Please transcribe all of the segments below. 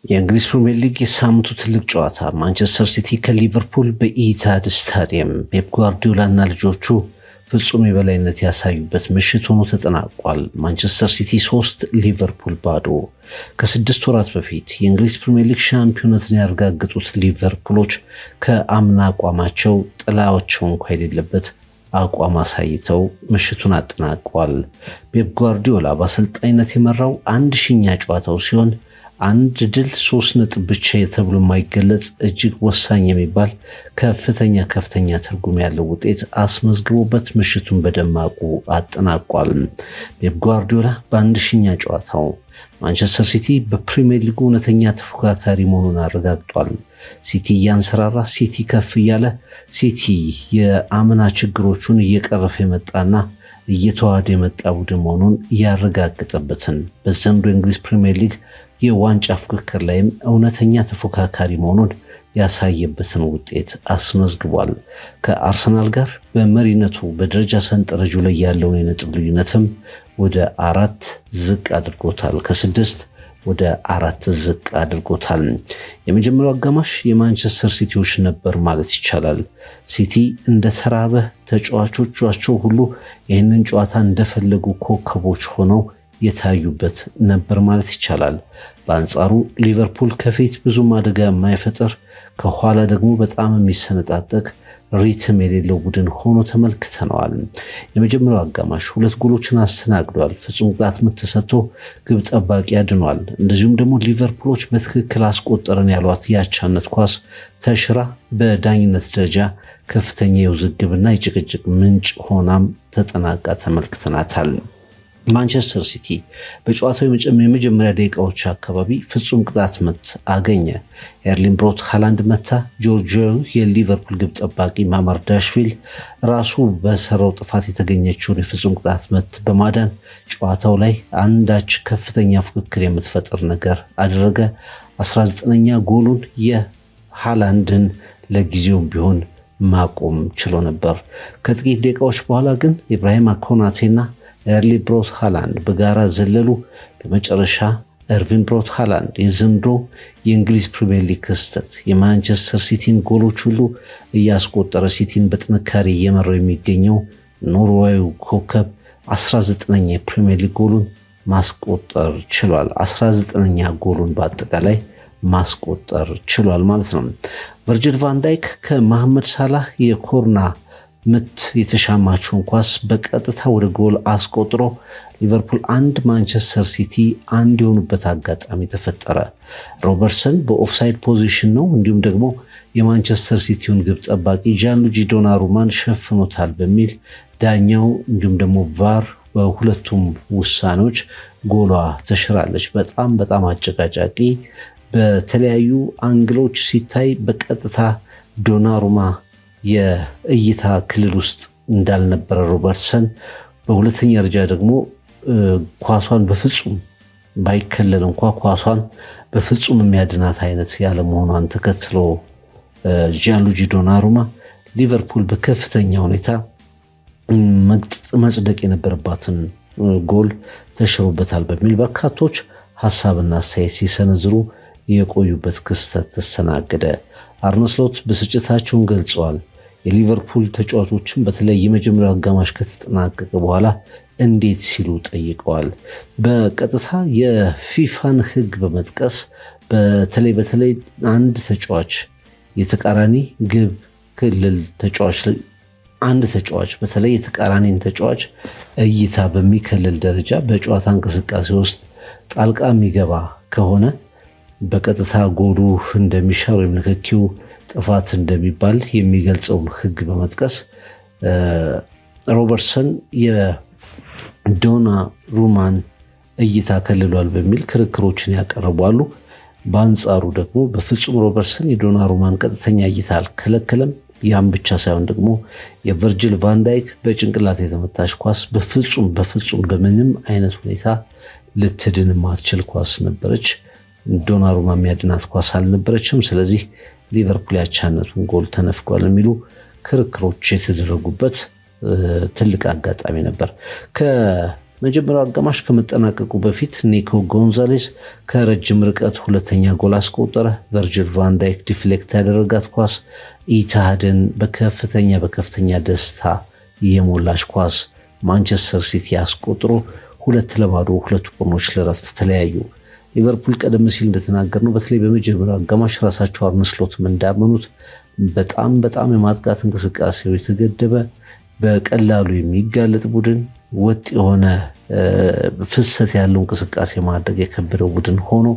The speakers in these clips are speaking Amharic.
የእንግሊዝ ፕሪሚየር ሊግ የሳምንቱ ትልቅ ጨዋታ ማንቸስተር ሲቲ ከሊቨርፑል በኢታድ ስታዲየም ፔፕ ጓርዲዮላና ልጆቹ ፍጹም የበላይነት ያሳዩበት ምሽት ሆኖ ተጠናቋል። ማንቸስተር ሲቲ 3 ሊቨርፑል ባዶ። ከ6 ወራት በፊት የእንግሊዝ ፕሪሚየር ሊግ ሻምፒዮንነትን ያረጋገጡት ሊቨርፑሎች ከአምና አቋማቸው ጥላቸው እንኳን የሌለበት አቋም አሳይተው ምሽቱን አጠናቀዋል። ፔፕ ጓርዲዮላ በአሰልጣኝነት የመራው 1000ኛ ጨዋታው ሲሆን አንድ ድል 3 ነጥብ ብቻ ተብሎ የማይገለጽ እጅግ ወሳኝ የሚባል ከፍተኛ ትርጉም ያለው ውጤት አስመዝግቦበት ምሽቱን በደማቁ አጠናቋል። ፔፕ ጓርዲዮላ በ1000ኛ ጨዋታው ማንቸስተር ሲቲ በፕሪሚየር ሊጉ እውነተኛ ተፎካካሪ መሆኑን አረጋግጧል። ሲቲ ያንሰራራ፣ ሲቲ ከፍ እያለ፣ ሲቲ የአምና ችግሮቹን እየቀረፈ የመጣና እየተዋሃደ የመጣ ቡድን መሆኑን ያረጋገጠበትን በዘንድሮው የእንግሊዝ ፕሪሚየር ሊግ የዋንጫ ፍክክር ላይም እውነተኛ ተፎካካሪ መሆኑን ያሳየበትን ውጤት አስመዝግቧል። ከአርሰናል ጋር በመሪነቱ በደረጃ ሰንጠረዡ ላይ ያለውን የነጥብ ልዩነትም ወደ 4 ዝቅ አድርጎታል። ከ6 ወደ 4 ዝቅ አድርጎታል። የመጀመሪያው አጋማሽ የማንቸስተር ሲቲዎች ነበር ማለት ይቻላል። ሲቲ እንደተራበ ተጫዋቾቻቸው ሁሉ ይህንን ጨዋታ እንደፈለጉ ኮከቦች ሆነው የታዩበት ነበር ማለት ይቻላል። በአንጻሩ ሊቨርፑል ከፊት ብዙም አደጋ የማይፈጥር ከኋላ ደግሞ በጣም የሚሰነጣጠቅ ሪትም የሌለው ቡድን ሆኖ ተመልክተነዋል። የመጀመሪያው አጋማሽ 2 ጎሎችን አስተናግዷል። ፍጹም ቅጣት ምት ተሰጥቶ ግብ ጠባቂ አድኗል። እንደዚሁም ደግሞ ሊቨርፑሎች በትክክል አስቆጠረን ያሏት ያቻነት ኳስ ተሽራ በዳኝነት ደረጃ ከፍተኛ የውዝግብና የጭቅጭቅ ምንጭ ሆናም ተጠናቃ ተመልክተናታል። ማንቸስተር ሲቲ በጨዋታው የመጀመሪያ ደቂቃዎች አካባቢ ፍጹም ቅጣት ምት አገኘ። ኤርሊንግ ብሮት ሃላንድ መታ። ጆርጂያዊ የሊቨርፑል ግብ ጠባቂ ማማርዳሽቪሊ ራሱ በሰራው ጥፋት የተገኘችውን የፍጹም ቅጣት ምት በማዳን ጨዋታው ላይ አንዳች ከፍተኛ ፍክክር የምትፈጥር ነገር አደረገ። 19ኛ ጎሉን የሃላንድን ለጊዜውም ቢሆን ማቆም ችሎ ነበር። ከጥቂት ደቂቃዎች በኋላ ግን ኢብራሂማ ኮናቴና ኤርሊንግ ብሮት ሃላንድ በጋራ ዘለሉ። በመጨረሻ ኤርሊንግ ብሮት ሃላንድ የዘንድሮ የእንግሊዝ ፕሪሚየር ሊግ ክስተት የማንቸስተር ሲቲን ጎሎች ሁሉ እያስቆጠረ ሲቲን በጥንካሬ እየመራው የሚገኘው ኖርዌያዊው ኮከብ 19ኛ የፕሪሚየር ሊግ ጎሉን ማስቆጠር ችሏል። 19ኛ ጎሉን በአጠቃላይ ማስቆጠር ችሏል ማለት ነው። ቨርጂል ቫን ዳይክ ከመሐመድ ሳላህ የኮርና ምት የተሻማችውን ኳስ በቀጥታ ወደ ጎል አስቆጥሮ ሊቨርፑል 1 ማንቸስተር ሲቲ 1 የሆኑበት አጋጣሚ ተፈጠረ። ሮበርትሰን በኦፍሳይድ ፖዚሽን ነው፣ እንዲሁም ደግሞ የማንቸስተር ሲቲውን ግብ ጠባቂ ጃንሉጂ ዶናሩማን ሸፍኖታል በሚል ዳኛው እንዲሁም ደግሞ ቫር በሁለቱም ውሳኔዎች ጎሏ ተሽራለች። በጣም አጨቃጫቂ በተለያዩ አንግሎች ሲታይ በቀጥታ ዶናሩማ የእይታ ክልል ውስጥ እንዳልነበረ ሮበርትሰን በሁለተኛ ደረጃ ደግሞ ኳሷን በፍጹም ባይከለል እንኳን ኳሷን በፍጹም የሚያድናት አይነት ያለ መሆኗን ተከትሎ ጃንሉጂ ዶናሩማ ሊቨርፑል በከፍተኛ ሁኔታ መጽደቅ የነበረባትን ጎል ተሽሮበታል በሚል በርካቶች ሐሳብና አስተያየት ሲሰነዝሩ የቆዩበት ክስተት ተስተናገደ። አርነ ስሎት ብስጭታቸውን ገልጸዋል። የሊቨርፑል ተጫዋቾችን በተለይ የመጀመሪያው አጋማሽ ከተጠናቀቀ በኋላ እንዴት ሲሉ ጠይቀዋል። በቀጥታ የፊፋን ሕግ በመጥቀስ በተለይ አንድ ተጫዋች የተቃራኒ ግብ ክልል ተጫዋች አንድ ተጫዋች በተለይ የተቃራኒን ተጫዋች እይታ በሚከልል ደረጃ በጨዋታ እንቅስቃሴ ውስጥ ጣልቃ የሚገባ ከሆነ በቀጥታ ጎሉ እንደሚሻር ወይም ንክኪው ጥፋት እንደሚባል የሚገልጸውን ሕግ በመጥቀስ ሮበርትሰን የዶናሩማን እይታ ከልሏል በሚል ክርክሮችን ያቀርባሉ። በአንጻሩ ደግሞ በፍጹም ሮበርትሰን የዶናሩማን ቀጥተኛ እይታ አልከለከለም። ያም ብቻ ሳይሆን ደግሞ የቨርጂል ቫን ዳይክ በጭንቅላት የተመታች ኳስ በፍጹም በምንም አይነት ሁኔታ ልትድን ማትችል ኳስ ነበረች። ዶናሩማ የሚያድናት ኳስ አልነበረችም። ስለዚህ ሊቨርፑል ያቻነቱን ጎል ተነፍቋል የሚሉ ክርክሮች የተደረጉበት ትልቅ አጋጣሚ ነበር። መጀመሪያው አጋማሽ ከመጠናቀቁ በፊት ኒኮ ጎንዛሌስ ከረጅም ርቀት ሁለተኛ ጎል አስቆጠረ። ቨርጂል ቫን ዳይክ ዲፍሌክት ያደረጋት ኳስ ኢቲሃድን በከፍተኛ ደስታ የሞላች ኳስ ማንቸስተር ሲቲ አስቆጥሮ 2-0 ሁለቱ ቡድኖች ለረፍት ተለያዩ። ሊቨርፑል ቀደም ሲል እንደተናገርነው በተለይ በመጀመሪያው አጋማሽ ራሳቸው አርነ ስሎትም እንዳመኑት በጣም የማጥቃት እንቅስቃሴው የተገደበ በቀላሉ የሚጋለጥ ቡድን ወጥ የሆነ ፍሰት ያለው እንቅስቃሴ ማድረግ የከበደው ቡድን ሆኖ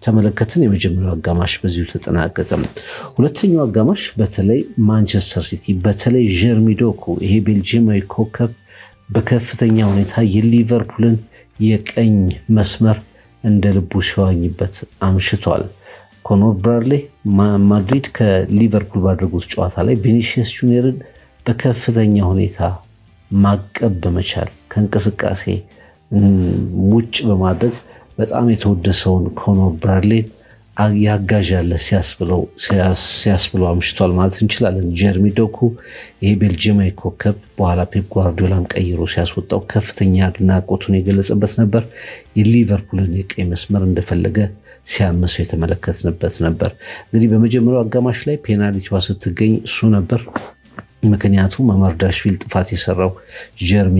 ተመለከትን። የመጀመሪያው አጋማሽ በዚሁ ተጠናቀቀ። ሁለተኛው አጋማሽ በተለይ ማንቸስተር ሲቲ በተለይ ጀርሚ ዶኩ ይሄ ቤልጂየማዊ ኮከብ በከፍተኛ ሁኔታ የሊቨርፑልን የቀኝ መስመር እንደ ልቡ ሲዋኝበት አምሽቷል። ኮኖር ብራድሊ ማድሪድ ከሊቨርፑል ባደረጉት ጨዋታ ላይ ቪኒሲየስ ጁኒየርን በከፍተኛ ሁኔታ ማቀብ በመቻል ከእንቅስቃሴ ውጭ በማድረግ በጣም የተወደሰውን ኮኖር ብራድሊን ያጋዣለ ሲያስብለው አምሽቷል ማለት እንችላለን። ጀርሚ ዶኩ ይሄ ቤልጂየማዊ ኮከብ በኋላ ፔፕ ጓርዲዮላም ቀይሮ ሲያስወጣው ከፍተኛ አድናቆቱን የገለጸበት ነበር። የሊቨርፑልን የቀኝ መስመር እንደፈለገ ሲያመሰው የተመለከትንበት ነበር። እንግዲህ በመጀመሪያው አጋማሽ ላይ ፔናልቲዋ ስትገኝ እሱ ነበር። ምክንያቱም ማማርዳሽቪሊ ጥፋት የሰራው ጀርሚ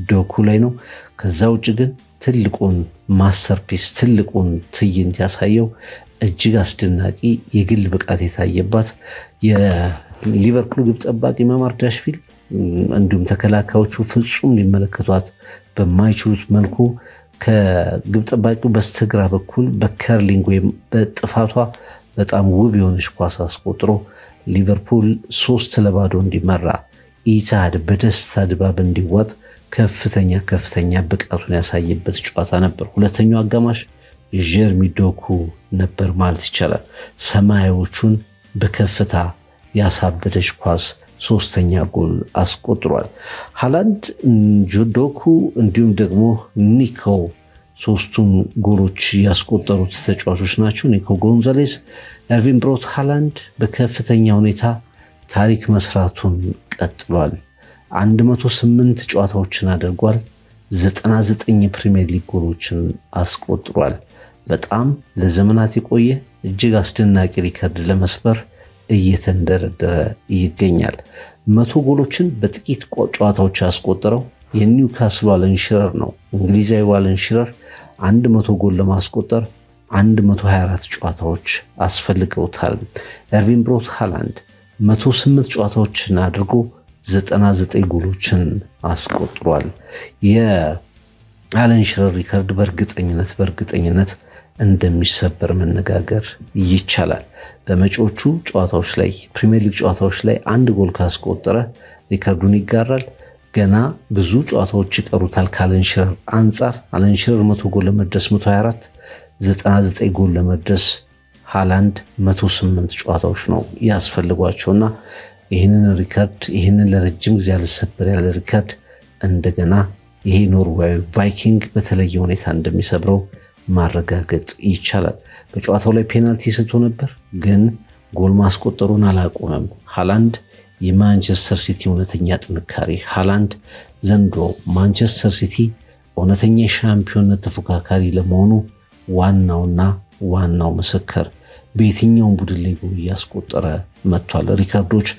ዶኩ ላይ ነው። ከዛ ውጭ ግን ትልቁን ማስተርፒስ ትልቁን ትዕይንት ያሳየው እጅግ አስደናቂ የግል ብቃት የታየባት የሊቨርፑል ግብ ጠባቂ ማማርዳሽቪሊ እንዲሁም ተከላካዮቹ ፍጹም ሊመለከቷት በማይችሉት መልኩ ከግብ ጠባቂው በስተግራ በኩል በከርሊንግ ወይም በጥፋቷ በጣም ውብ የሆነች ኳስ አስቆጥሮ ሊቨርፑል 3-0 እንዲመራ ኢቲሃድ በደስታ ድባብ እንዲዋጥ ከፍተኛ ብቃቱን ያሳየበት ጨዋታ ነበር። ሁለተኛው አጋማሽ ጀርሚ ዶኩ ነበር ማለት ይቻላል። ሰማያዊዎቹን በከፍታ ያሳበደች ኳስ ሶስተኛ ጎል አስቆጥሯል። ሃላንድ ዶኩ እንዲሁም ደግሞ ኒኮ ሶስቱም ጎሎች ያስቆጠሩት ተጫዋቾች ናቸው። ኒኮ ጎንዛሌስ ኤርቪን ብሮት ሃላንድ በከፍተኛ ሁኔታ ታሪክ መስራቱን ቀጥሏል። 108 ጨዋታዎችን አድርጓል። 99 የፕሪሚየር ሊግ ጎሎችን አስቆጥሯል። በጣም ለዘመናት የቆየ እጅግ አስደናቂ ሪከርድ ለመስበር እየተንደረደረ ይገኛል። 100 ጎሎችን በጥቂት ጨዋታዎች ያስቆጠረው የኒውካስል አለን ሽረር ነው። እንግሊዛዊ አለን ሽረር 100 ጎል ለማስቆጠር 124 ጨዋታዎች አስፈልገውታል። ኤርቪን ብሮት ሃላንድ 108 ጨዋታዎችን አድርጎ 99 ጎሎችን አስቆጥሯል። የአለን ሽረር ሪከርድ በእርግጠኝነት እንደሚሰበር መነጋገር ይቻላል። በመጪዎቹ ጨዋታዎች ላይ ፕሪሚየር ሊግ ጨዋታዎች ላይ 1 ጎል ካስቆጠረ ሪከርዱን ይጋራል። ገና ብዙ ጨዋታዎች ይቀሩታል ከአለን ሽረር አንፃር። አለን ሽረር 100 ጎል ለመድረስ 124፣ 99 ጎል ለመድረስ ሃላንድ 108 ጨዋታዎች ነው ያስፈልጓቸውና ይህንን ለረጅም ጊዜ ያልሰበር ያለ ሪከርድ እንደገና ይሄ ኖርዌይ ቫይኪንግ በተለየ ሁኔታ እንደሚሰብረው ማረጋገጥ ይቻላል። በጨዋታው ላይ ፔናልቲ ስቶ ነበር፣ ግን ጎል ማስቆጠሩን አላቆመም። ሃላንድ የማንቸስተር ሲቲ እውነተኛ ጥንካሬ ሃላንድ ዘንድሮ ማንቸስተር ሲቲ እውነተኛ ሻምፒዮንነት ተፎካካሪ ለመሆኑ ዋናው ምስክር በየትኛው ቡድን ላይ ጎል ያስቆጠረ መጥቷል። ሪካርዶች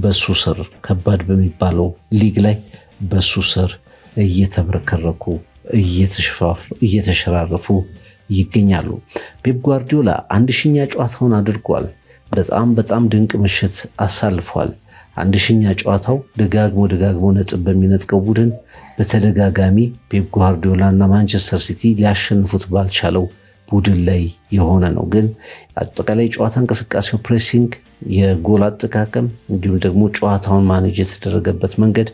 በሱ ስር ከባድ በሚባለው ሊግ ላይ በሱ ስር እየተበረከረኩ እየተሸራረፉ ይገኛሉ። ፔፕ ጓርዲዮላ 1000ኛ ጨዋታውን አድርጓል። በጣም ድንቅ ምሽት አሳልፏል። 1000ኛ ጨዋታው ደጋግሞ ነጥብ በሚነጥቀው ቡድን በተደጋጋሚ ፔፕ ጓርዲዮላና ማንቸስተር ሲቲ ሊያሸንፉት ባልቻለው ቡድን ላይ የሆነ ነው። ግን አጠቃላይ ጨዋታ እንቅስቃሴው ፕሬሲንግ፣ የጎል አጠቃቀም እንዲሁም ደግሞ ጨዋታውን ማኔጅ የተደረገበት መንገድ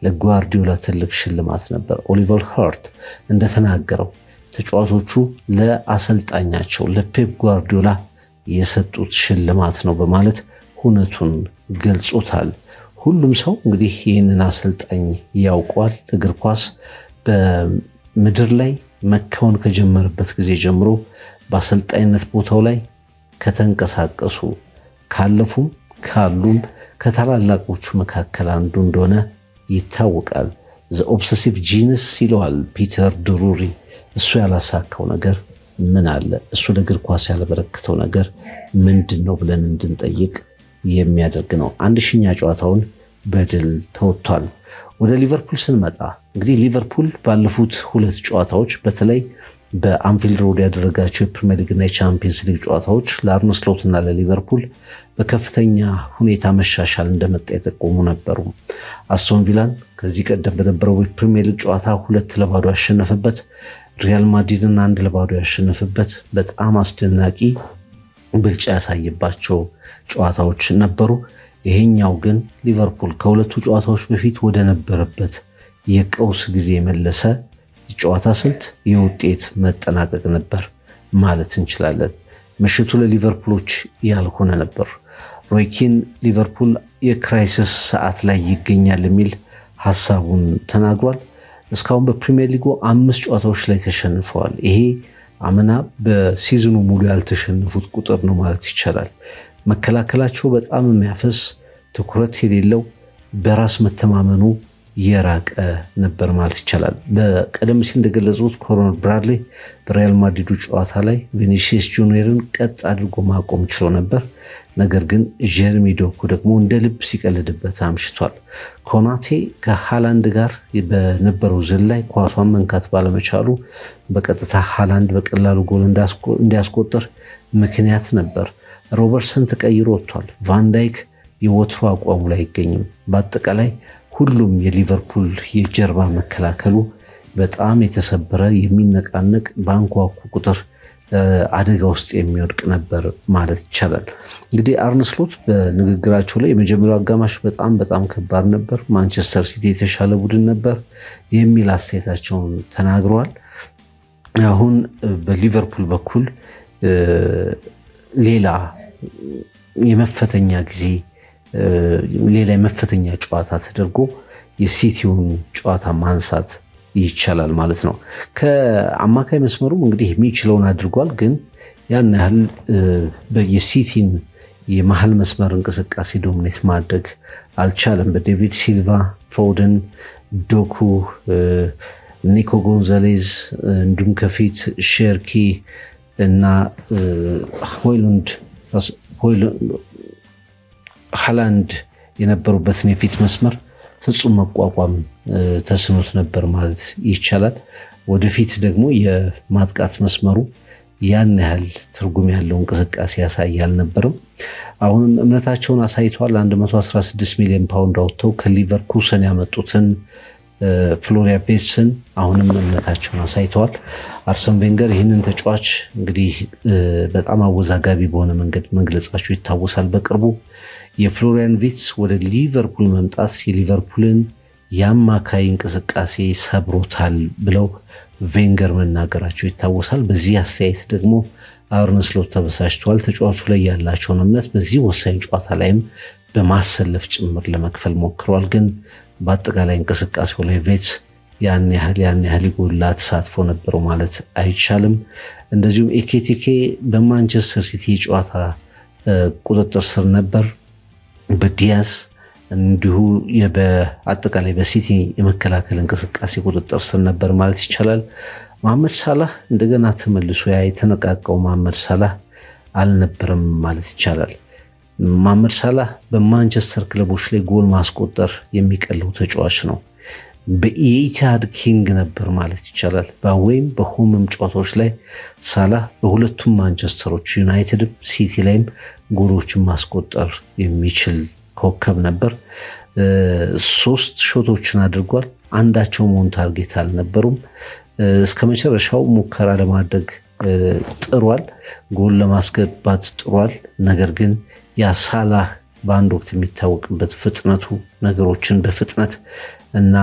ለጓርዲዮላ ትልቅ ሽልማት ነበር። ኦሊቨር ሃርት እንደተናገረው ተጫዋቾቹ ለአሰልጣኛቸው ለፔፕ ጓርዲዮላ የሰጡት ሽልማት ነው በማለት ሁነቱን ገልጾታል። ሁሉም ሰው እንግዲህ ይህንን አሰልጣኝ ያውቋል። እግር ኳስ በምድር ላይ መከወን ከጀመረበት ጊዜ ጀምሮ በአሰልጣኝነት ቦታው ላይ ከተንቀሳቀሱ ካሉም ከታላላቆቹ መካከል አንዱ እንደሆነ ይታወቃል። ዘ ኦብሰሲቭ ጂነስ ይለዋል ፒተር ድሩሪ። እሱ ያላሳካው ነገር ምን አለ? እሱ ለእግር ኳስ ያለበረከተው ነገር ምንድነው ብለን እንድንጠይቅ የሚያደርግ ነው። 1000ኛ ጨዋታውን በድል ተወጥቷል። ወደ ሊቨርፑል ስንመጣ እንግዲህ ሊቨርፑል ባለፉት 2 ጨዋታዎች በተለይ በአንፊልድ ሮድ ያደረጋቸው የፕሪሚየር ሊግ እና የቻምፒየንስ ሊግ ጨዋታዎች ለአርነ ስሎት እና ለሊቨርፑል በከፍተኛ ሁኔታ መሻሻል እንደመጣ የጠቆሙ ነበሩ። አስቶን ቪላን ከዚህ ቀደም በነበረው የፕሪሚየር ሊግ ጨዋታ 2-0 ያሸነፈበት፣ ሪያል ማድሪድን 1-0 ያሸነፈበት በጣም አስደናቂ ብልጫ ያሳየባቸው ጨዋታዎች ነበሩ። ይሄኛው ግን ሊቨርፑል ከሁለቱ ጨዋታዎች በፊት ወደ ነበረበት የቀውስ ጊዜ የመለሰ ጨዋታ ስልት የውጤት መጠናቀቅ ነበር ማለት እንችላለን። ምሽቱ ለሊቨርፑሎች ያልሆነ ነበር። ሮይ ኪን ሊቨርፑል የክራይሲስ ሰዓት ላይ ይገኛል የሚል ሐሳቡን ተናግሯል። እስካሁን በፕሪሚየር ሊጉ 5 ጨዋታዎች ላይ ተሸንፈዋል። ይሄ አምና በሲዝኑ ሙሉ ያልተሸነፉት ቁጥር ነው ማለት ይቻላል። መከላከላቸው በጣም የሚያፈስ ትኩረት የሌለው በራስ መተማመኑ የራቀ ነበር ማለት ይቻላል። በቀደም ሲል እንደገለጹት ኮኖር ብራድሊ በሪያል ማድሪዱ ጨዋታ ላይ ቪኒሲየስ ጁኒየርን ቀጥ አድርጎ ማቆም ችሎ ነበር። ነገር ግን ጀርሚ ዶኩ ደግሞ እንደ ልብ ሲቀልድበት አምሽቷል። ኮናቴ ከሃላንድ ጋር በነበረው ዝላይ ኳሷን መንካት ባለመቻሉ በቀጥታ ሃላንድ በቀላሉ ጎል እንዲያስቆጥር ምክንያት ነበር። ሮበርትሰን ተቀይሮ ወጥቷል። ቫን ዳይክ የወትሮ አቋሙ ላይ አይገኝም። በአጠቃላይ ሁሉም የሊቨርፑል የጀርባ መከላከሉ በጣም የተሰበረ የሚነቃነቅ ባንኳኩ ቁጥር አደጋ ውስጥ የሚወድቅ ነበር ማለት ይቻላል። እንግዲህ አርነ ስሎት በንግግራቸው ላይ የመጀመሪያው አጋማሽ በጣም ከባድ ነበር፣ ማንቸስተር ሲቲ የተሻለ ቡድን ነበር የሚል አስተያየታቸውን ተናግረዋል። አሁን በሊቨርፑል በኩል ሌላ የመፈተኛ ጊዜ ሌላ የመፈተኛ ጨዋታ ተደርጎ የሲቲውን ጨዋታ ማንሳት ይቻላል ማለት ነው። ከአማካይ መስመሩም እንግዲህ የሚችለውን አድርጓል፣ ግን ያን ያህል የሲቲን የመሃል መስመር እንቅስቃሴ ዶሚኔት ማድረግ አልቻለም። በዴቪድ ሲልቫ፣ ፎደን፣ ዶኩ፣ ኒኮ ጎንዛሌዝ እንዲሁም ከፊት ሼርኪ እና ሃላንድ የነበሩበትን የፊት መስመር ፍጹም መቋቋም ተስኖት ነበር ማለት ይቻላል። ወደፊት ደግሞ የማጥቃት መስመሩ ያን ያህል ትርጉም ያለው እንቅስቃሴ ያሳያል ነበርም። አሁንም እምነታቸውን አሳይቷል። 116 ሚሊዮን ፓውንድ አውጥተው ከሊቨርኩሰን ያመጡትን ፍሎሪያን ቪርትስን አሁንም እምነታቸውን አሳይተዋል። አርሰን ቬንገር ይህንን ተጫዋች እንግዲህ በጣም አወዛጋቢ በሆነ መንገድ መግለጻቸው ይታወሳል። በቅርቡ የፍሎሪያን ቪርትስ ወደ ሊቨርፑል መምጣት የሊቨርፑልን የአማካይ እንቅስቃሴ ሰብሮታል ብለው ቬንገር መናገራቸው ይታወሳል። በዚህ አስተያየት ደግሞ አርነ ስሎት ተበሳጭቷል። ተጫዋቹ ላይ ያላቸውን እምነት በዚህ ወሳኝ ጨዋታ ላይም በማሰለፍ ጭምር ለመክፈል ሞክረዋል። ግን በአጠቃላይ እንቅስቃሴው ላይ ቪርትስ ያን ያህል ጎላ ተሳትፎ ነበረው ማለት አይቻልም። እንደዚሁም ኤኬቲኬ በማንቸስተር ሲቲ ጨዋታ ቁጥጥር ስር ነበር። በዲያስ እንዲሁ በአጠቃላይ በሲቲ የመከላከል እንቅስቃሴ ቁጥጥር ስር ነበር ማለት ይቻላል። መሐመድ ሳላህ እንደገና ተመልሶ የተነቃቀው መሐመድ ሳላህ አልነበረም ማለት ይቻላል። መሐመድ ሳላህ በማንቸስተር ክለቦች ላይ ጎል ማስቆጠር የሚቀለው ተጫዋች ነው። በኢቲሃድ ኪንግ ነበር ማለት ይቻላል። በዌይም በሆምም ጨዋታዎች ላይ ሳላህ በሁለቱም ማንቸስተሮች ዩናይትድ ሲቲ ላይም ጎሎችን ማስቆጠር የሚችል ኮከብ ነበር። 3 ሾቶችን አድርጓል። አንዳቸውም ኦን ታርጌት አልነበሩም። እስከ መጨረሻው ሙከራ ለማድረግ ጥሯል፣ ጎል ለማስገባት ጥሯል። ነገር ግን ያ ሳላህ በአንድ ወቅት የሚታወቅበት ፍጥነቱ ነገሮችን በፍጥነት እና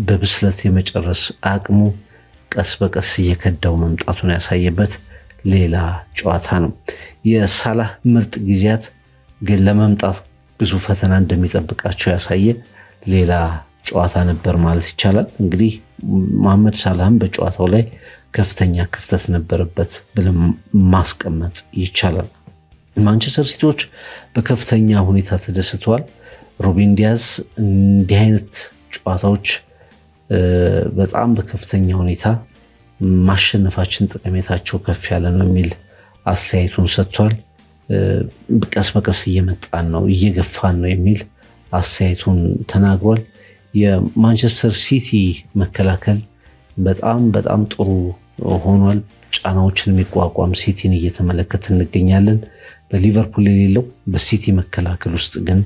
በብስለት የመጨረስ አቅሙ ቀስ በቀስ እየከዳው መምጣቱን ያሳየበት ሌላ ጨዋታ ነው። የሳላህ ምርጥ ጊዜያት ግን ለመምጣት ብዙ ፈተና እንደሚጠብቃቸው ያሳየ ሌላ ጨዋታ ነበር ማለት ይቻላል። እንግዲህ መሐመድ ሳላህም በጨዋታው ላይ ከፍተኛ ክፍተት ነበረበት ብለን ማስቀመጥ ይቻላል። ማንቸስተር ሲቲዎች በከፍተኛ ሁኔታ ተደስተዋል። ሩበን ዲያስ እንዲህ አይነት ጨዋታዎች በጣም በከፍተኛ ሁኔታ ማሸነፋችን ጠቀሜታቸው ከፍ ያለ ነው የሚል አስተያየቱን ሰጥቷል። በቀስ በቀስ እየመጣን ነው እየገፋን ነው የሚል አስተያየቱን ተናግሯል። የማንቸስተር ሲቲ መከላከል በጣም ጥሩ ሆኗል። ጫናዎችን የሚቋቋም ሲቲን እየተመለከትን እንገኛለን። በሊቨርፑል የሌለው በሲቲ መከላከል ውስጥ ግን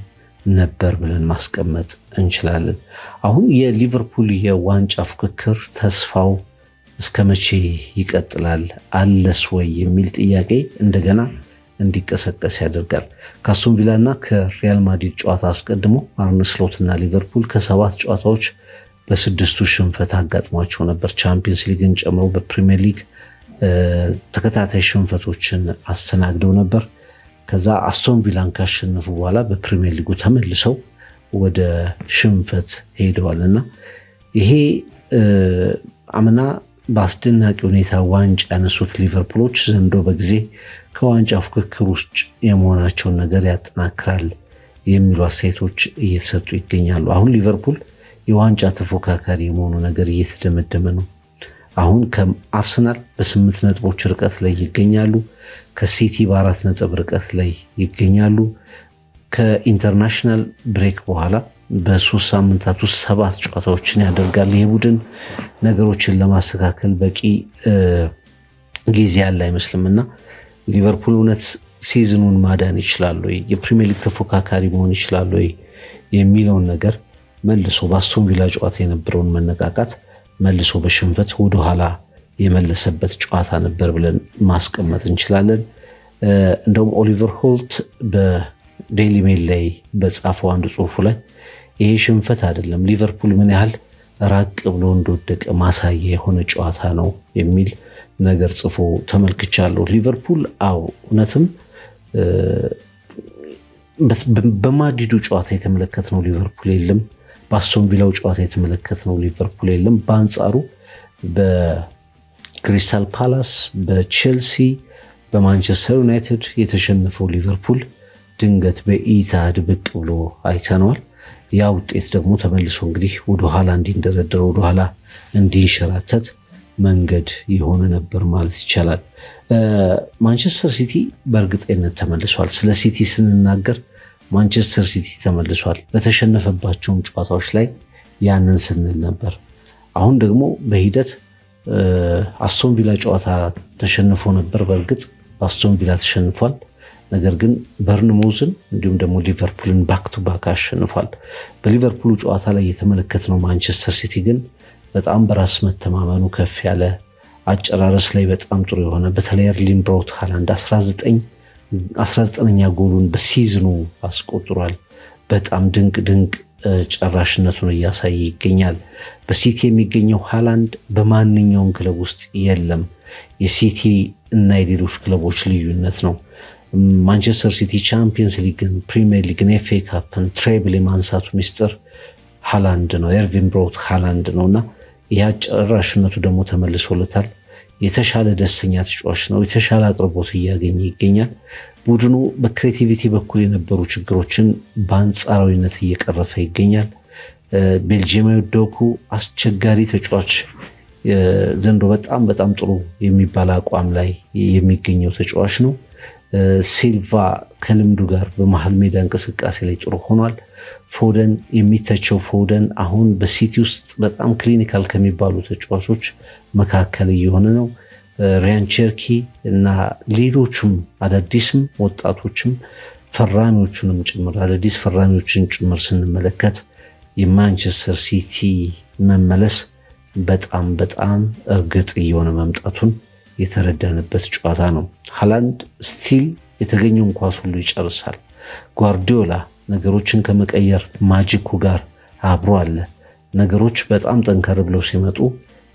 ነበር ብለን ማስቀመጥ እንችላለን። አሁን የሊቨርፑል የዋንጫ ፍክክር ተስፋው እስከመቼ ይቀጥላል አለስ ወይ የሚል ጥያቄ እንደገና እንዲቀሰቀስ ያደርጋል። ከአስቶን ቪላና ከሪያል ማድሪድ ጨዋታ አስቀድሞ አርነ ስሎትና ሊቨርፑል ከ7 ጨዋታዎች በ6ቱ ሽንፈት አጋጥሟቸው ነበር። ቻምፒየንስ ሊግን ጨምሮ በፕሪሚየር ሊግ ተከታታይ ሽንፈቶችን አስተናግደው ነበር። ከዛ አስቶን ቪላን ካሸነፉ በኋላ በፕሪሚየር ሊጉ ተመልሰው ወደ ሽንፈት ሄደዋልና ይሄ አምና በአስደናቂ ሁኔታ ዋንጫ ያነሱት ሊቨርፑሎች ዘንድሮ በጊዜ ከዋንጫ ፍክክር ውስጥ የመሆናቸውን ነገር ያጠናክራል የሚሉ አስተያየቶች እየተሰጡ ይገኛሉ። አሁን ሊቨርፑል የዋንጫ ተፎካካሪ የመሆኑ ነገር እየተደመደመ ነው። አሁን ከአርሰናል በ8 ነጥቦች ርቀት ላይ ይገኛሉ። ከሲቲ በ4 ነጥብ ርቀት ላይ ይገኛሉ። ከኢንተርናሽናል ብሬክ በኋላ በ3 ሳምንታት ውስጥ 7 ጨዋታዎችን ያደርጋል። ይህ ቡድን ነገሮችን ለማስተካከል በቂ ጊዜ ያለ አይመስልምና ሊቨርፑል እውነት ሲዝኑን ማዳን ይችላል ወይ የፕሪሚየር ሊግ ተፎካካሪ መሆን ይችላል ወይ የሚለውን ነገር መልሶ በአስቶን ቪላ ጨዋታ የነበረውን መነቃቃት መልሶ በሽንፈት ወደ ኋላ የመለሰበት ጨዋታ ነበር ብለን ማስቀመጥ እንችላለን። እንደውም ኦሊቨር ሆልት በዴይሊ ሜል ላይ በጻፈው አንድ ጽሑፉ ላይ ይሄ ሽንፈት አይደለም ሊቨርፑል ምን ያህል ራቅ ብሎ እንደወደቀ ማሳያ የሆነ ጨዋታ ነው የሚል ነገር ጽፎ ተመልክቻለሁ። ሊቨርፑል እውነትም በማድሪዱ ጨዋታ የተመለከትነው ሊቨርፑል የለም። በአስቶን ቪላው ጨዋታ የተመለከትነው ሊቨርፑል የለም። በአንጻሩ በክሪስታል ፓላስ፣ በቼልሲ፣ በማንቸስተር ዩናይትድ የተሸነፈው ሊቨርፑል ድንገት በኢታድ ብቅ ብሎ አይተነዋል። ያ ውጤት ደግሞ ተመልሶ እንግዲህ ወደ ኋላ እንዲንደረደር ወደ ኋላ እንዲንሸራተት መንገድ የሆነ ነበር ማለት ይቻላል። ማንቸስተር ሲቲ በእርግጠኝነት ተመልሷል። ስለ ሲቲ ስንናገር ማንቸስተር ሲቲ ተመልሷል። በተሸነፈባቸው ጨዋታዎች ላይ ያንን ስንል ነበር። አሁን ደግሞ በሂደት አስቶን ቪላ ጨዋታ ተሸንፎ ነበር። በእርግጥ አስቶን ቪላ ተሸንፏል። ነገር ግን በርንሞዝን እንዲሁም ደግሞ ሊቨርፑልን ባክ ቱ ባክ አሸንፏል። በሊቨርፑል ጨዋታ ላይ የተመለከትነው ማንቸስተር ሲቲ ግን በጣም በራስ መተማመኑ ከፍ ያለ አጨራረስ ላይ በጣም ጥሩ የሆነ በተለይ ኤርሊንግ ብራውት ሃላንድ 19ኛ ጎሉን በሲዝኑ አስቆጥሯል። በጣም ድንቅ ጨራሽነቱን እያሳየ ይገኛል። በሲቲ የሚገኘው ሃላንድ በማንኛውም ክለብ ውስጥ የለም። የሲቲ እና የሌሎች ክለቦች ልዩነት ነው። ማንቸስተር ሲቲ ቻምፒየንስ ሊግን፣ ፕሪሚየር ሊግን፣ ኤፍኤ ካፕን ትሬብል የማንሳቱ ሚስጥር ሃላንድ ነው፣ ኤርሊንግ ብራውት ሃላንድ ነውና ያጨራሽነቱ ደግሞ ተመልሶለታል። የተሻለ ደስተኛ ተጫዋች ነው። የተሻለ አቅርቦት እያገኘ ይገኛል። ቡድኑ በክሬቲቪቲ በኩል የነበሩ ችግሮችን በአንጻራዊነት እየቀረፈ ይገኛል። ቤልጂየማዊ ዶኩ አስቸጋሪ ተጫዋች ዘንድሮ በጣም ጥሩ የሚባል አቋም ላይ የሚገኘው ተጫዋች ነው። ሲልቫ ከልምዱ ጋር በመሃል ሜዳ እንቅስቃሴ ላይ ጥሩ ሆኗል። ፎደን የሚተቸው ፎደን አሁን በሲቲ ውስጥ በጣም ክሊኒካል ከሚባሉ ተጫዋቾች መካከል እየሆነ ነው። ሪያን ቸርኪ እና ሌሎችም አዳዲስም ወጣቶችም ፈራሚዎቹንም ጭምር አዳዲስ ፈራሚዎችን ጭምር ስንመለከት የማንቸስተር ሲቲ መመለስ በጣም እርግጥ እየሆነ መምጣቱን የተረዳንበት ጨዋታ ነው። ሃላንድ ስቲል የተገኘውን ኳስ ሁሉ ይጨርሳል። ጓርዲዮላ ነገሮችን ከመቀየር ማጂኩ ጋር አብሮ አለ። ነገሮች በጣም ጠንከር ብለው ሲመጡ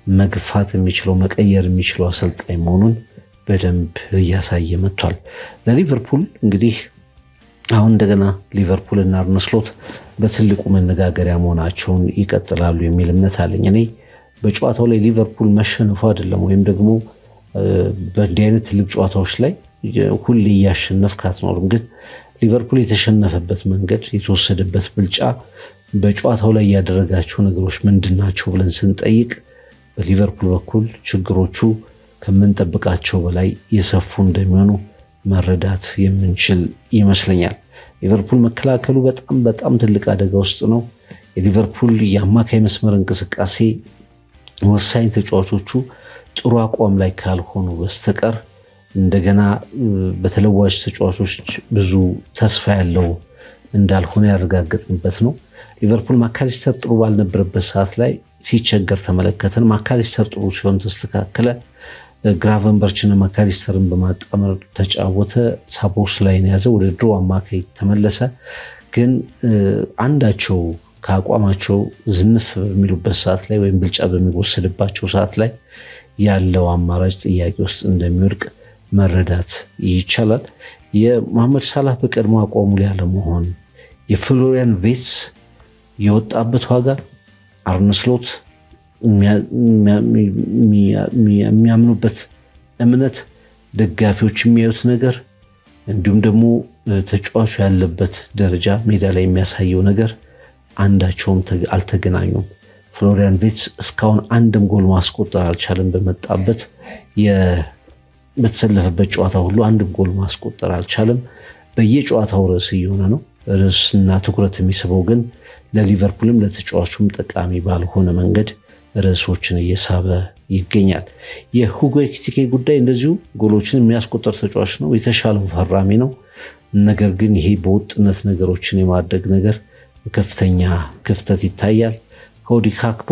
መግፋት የሚችለው መቀየር የሚችለው አሰልጣኝ መሆኑን በደንብ እያሳየ መጥቷል። ለሊቨርፑል እንግዲህ አሁን እንደገና ሊቨርፑል እና አርነ ስሎት በትልቁ መነጋገሪያ መሆናቸውን ይቀጥላሉ የሚል እምነት አለኝ። እኔ በጨዋታው ላይ ሊቨርፑል መሸነፉ አይደለም ወይም ደግሞ በእንዲህ አይነት ትልቅ ጨዋታዎች ላይ ሁሌ እያሸነፍክ አትኖርም። ግን ሊቨርፑል የተሸነፈበት መንገድ የተወሰደበት ብልጫ በጨዋታው ላይ ያደረጋቸው ነገሮች ምንድናቸው ብለን ስንጠይቅ በሊቨርፑል በኩል ችግሮቹ ከመንጠብቃቸው በላይ የሰፉ እንደሚሆኑ መረዳት የምንችል ይመስለኛል። ሊቨርፑል መከላከሉ በጣም ትልቅ አደጋ ውስጥ ነው። የሊቨርፑል የአማካይ መስመር እንቅስቃሴ ወሳኝ ተጫዋቾቹ ጥሩ አቋም ላይ ካልሆኑ በስተቀር እንደገና በተለዋጭ ተጫዋቾች ብዙ ተስፋ ያለው እንዳልሆነ ያረጋግጥንበት ነው። ሊቨርፑል ማካሊስተር ጥሩ ባልነበረበት ሰዓት ላይ ሲቸገር ተመለከተን። ማካሊስተር ጥሩ ሲሆን ተስተካከለ። ግራቨንበርችና ማካሊስተርን በማጣመር ተጫወተ። ሳቦስ ላይ ያዘ፣ ወደ ድሮ አማካይ ተመለሰ። ግን አንዳቸው ከአቋማቸው ዝንፍ በሚሉበት ሰዓት ላይ ወይም ብልጫ በሚወሰድባቸው ሰዓት ላይ ያለው አማራጭ ጥያቄ ውስጥ እንደሚወድቅ መረዳት ይቻላል። የመሐመድ ሳላህ በቀድሞ አቋሙ ላይ ያለመሆን፣ የፍሎሪያን ቪርትዝ የወጣበት ዋጋ፣ አርነ ስሎት የሚያምኑበት እምነት፣ ደጋፊዎች የሚያዩት ነገር እንዲሁም ደግሞ ተጫዋቹ ያለበት ደረጃ ሜዳ ላይ የሚያሳየው ነገር አንዳቸውም አልተገናኙም። ፍሎሪያን ቪርትዝ እስካሁን አንድም ጎል ማስቆጠር አልቻለም። በመጣበት በተሰለፈበት ጨዋታ ሁሉ አንድም ጎል ማስቆጠር አልቻለም። በየጨዋታው ርዕስ እየሆነ ነው። ርዕስና ትኩረት የሚስበው ግን ለሊቨርፑልም ለተጫዋቹም ጠቃሚ ባልሆነ መንገድ ርዕሶችን እየሳበ ይገኛል። የሁጎ ኤኪቲኬ ጉዳይ እንደዚሁ ጎሎችን የሚያስቆጠር ተጫዋች ነው፣ የተሻለው ፈራሚ ነው። ነገር ግን ይሄ በወጥነት ነገሮችን የማድረግ ነገር ከፍተኛ ክፍተት ይታያል። ኮዲ ካክፖ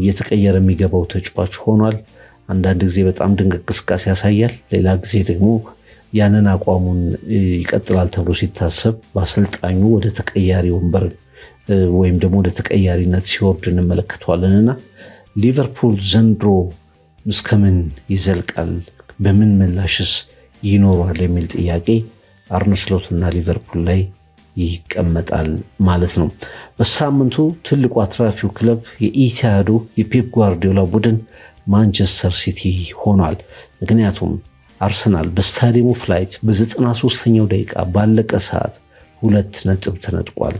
የተቀየረ የሚገባው ተጫዋች ሆኗል። አንዳንድ ጊዜ በጣም ድንቅ እንቅስቃሴ ያሳያል፣ ሌላ ጊዜ ደግሞ ያንን አቋሙን ይቀጥላል ተብሎ ሲታሰብ በአሰልጣኙ ወደ ተቀያሪ ወንበር ወይም ደግሞ ወደ ተቀያሪነት ሲወርድ እንመለከተዋለንና ሊቨርፑል ዘንድሮ እስከምን ይዘልቃል፣ በምን ምላሽስ ይኖራል የሚል ጥያቄ አርነ ስሎትና ሊቨርፑል ላይ ይቀመጣል ማለት ነው። በሳምንቱ ትልቁ አትራፊው ክለብ የኢቲሃዱ የፔፕ ጓርዲዮላ ቡድን ማንቸስተር ሲቲ ሆኗል። ምክንያቱም አርሰናል በስታዲየሙ ፍላይት በ93ኛው ደቂቃ ባለቀ ሰዓት 2 ነጥብ ተነጥቋል።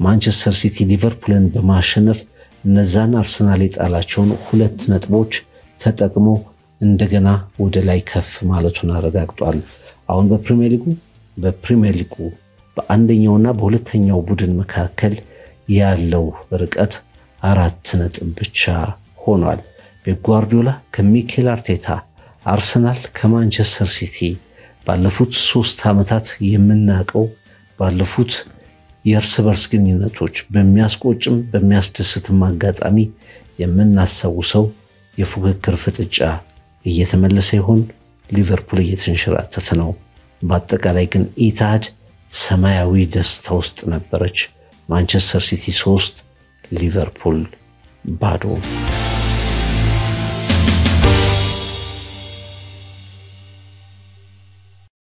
ማንቸስተር ሲቲ ሊቨርፑልን በማሸነፍ እነዛን አርሰናል የጣላቸውን 2 ነጥቦች ተጠቅሞ እንደገና ወደ ላይ ከፍ ማለቱን አረጋግጧል። አሁን በፕሪሚየር ሊጉ በአንደኛውና በሁለተኛው ቡድን መካከል ያለው ርቀት 4 ነጥብ ብቻ ሆኗል። ፔፕ ጓርዲዮላ ከሚኬል አርቴታ፣ አርሰናል ከማንቸስተር ሲቲ ባለፉት 3 ዓመታት የምናቀው ባለፉት የእርስ በርስ ግንኙነቶች በሚያስቆጭም በሚያስደስትም አጋጣሚ የምናስታውሰው የፉክክር ፍጥጫ እየተመለሰ ይሆን? ሊቨርፑል እየተንሸራተተ ነው። በአጠቃላይ ግን ኢቲሃድ ሰማያዊ ደስታ ውስጥ ነበረች። ማንቸስተር ሲቲ 3 ሊቨርፑል ባዶ።